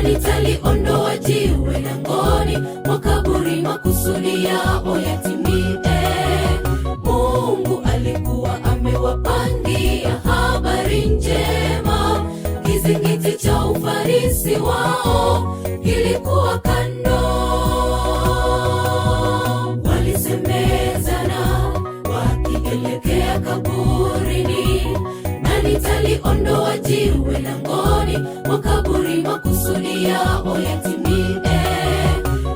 nitaliondoa jiwe langoni mwa kaburi, makusudi yao yatimie. Mungu alikuwa amewapangia habari njema, kizingiti cha ufarisi wao kilikuwa kando. Walisemezana wakielekea kaburini, na nitaliondoa jiwe langoni mwa kaburi, makusudi yao yatimie.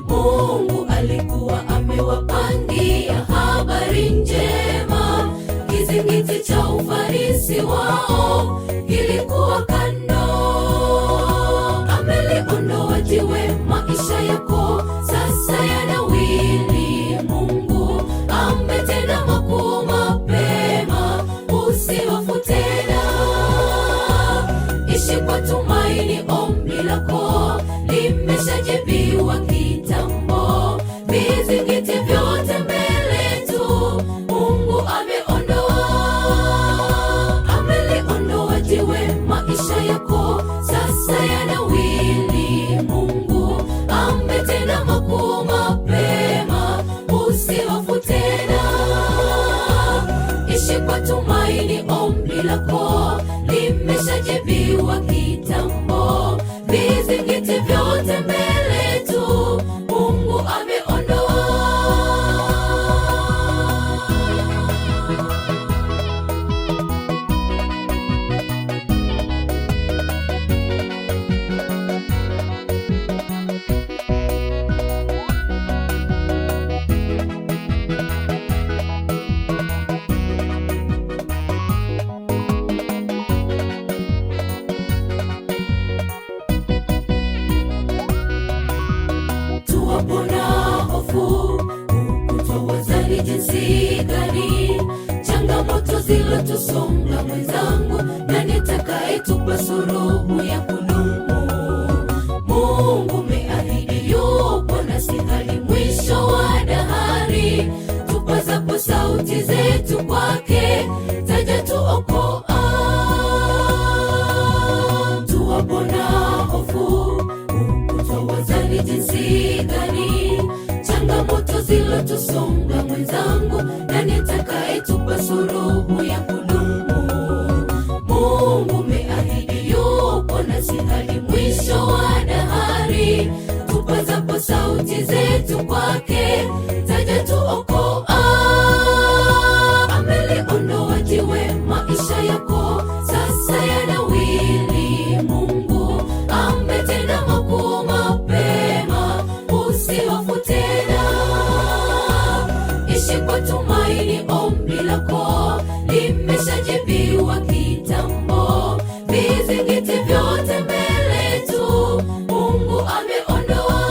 Mungu alikuwa amewapangia habari njema, kizingiti cha ufarisi wao kilikuwa kando. Ameliondoa jiwe, maisha yako sasa yanawili. Mungu ametenda makuu mapema, usihofu tena. Ishi kwa tumaini, ombi lako limeshajibiwa kitambo. Vizingiti vyote mbele tu Mungu ameondoa. Ameliondoa jiwe, maisha yako sasa yanawili. Mungu ametenda makuu mapema, usihofu tena. Ishi kwa tumaini, ombi lako limeshajibiwa kitambo. Vizingiti vyote mbele tu Mungu ameondoa. Tuwapona hofu, ukutowazani jinsi gani changamoto zilotusonga mwenzangu, na nitakayetupa suluhu ya kudumu. Mungu meahidi yupo nasi hadi mwisho wa dahari. Tupazapo sauti zetu kwake, taja tuokoa. Tuwapona hofu, ukutowazani jinsi gani changamoto zilotusonga mwenzangu, na nitakayetupa suluhu ya kudumu. Mungu meahidi yupo nasi hadi mwisho wa dahari. Tupazapo sauti zetu kwake, taja tuokoa. Ameliondoa jiwe, maisha yako sasa yanawili. Mungu ametenda makuu mapema, usihofu tena. Ishi kwa tumaini, ombi lako limeshajibiwa kitambo. Vizingiti vyote mbele tu Mungu ameondoa.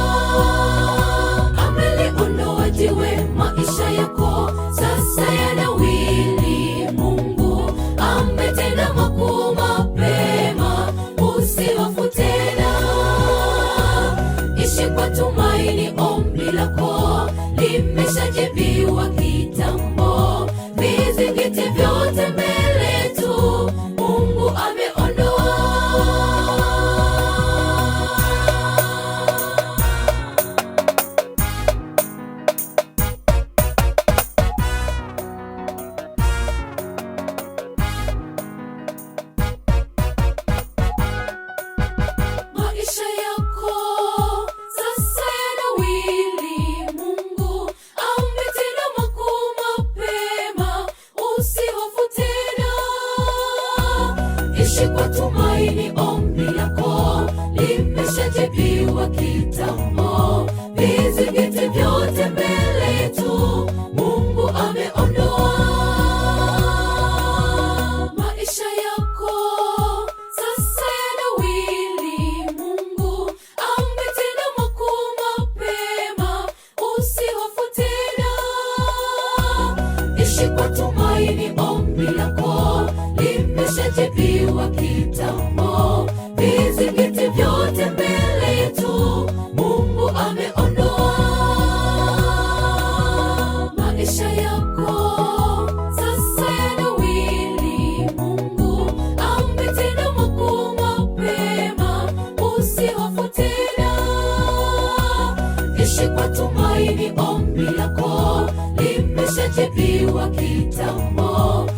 Ameliondoa jiwe, maisha yako sasa yanawili. Mungu ametenda makuu mapema, usihofu tena. Ishi kwa tumaini, ombi lako limeshajibiwa kitambo. Vizingiti vyote mbele tu Mungu ameondoa. Maisha yako sasa yanawili. Mungu ametenda makuu mapema, usihofu tena. Ishi kwa tumaini, ombi lako limeshajibiwa kitambo. Vizingiti vyote mbele tu Mungu ameondoa. Maisha yako sasa yanawili. Mungu ametenda makuu mapema, usihofu tena. Ishi kwa tumaini, ombi lako limeshajibiwa kitambo. Vizingiti vyote mbele tu Mungu Ishi kwa tumaini, ombi lako limeshajibiwa kitambo.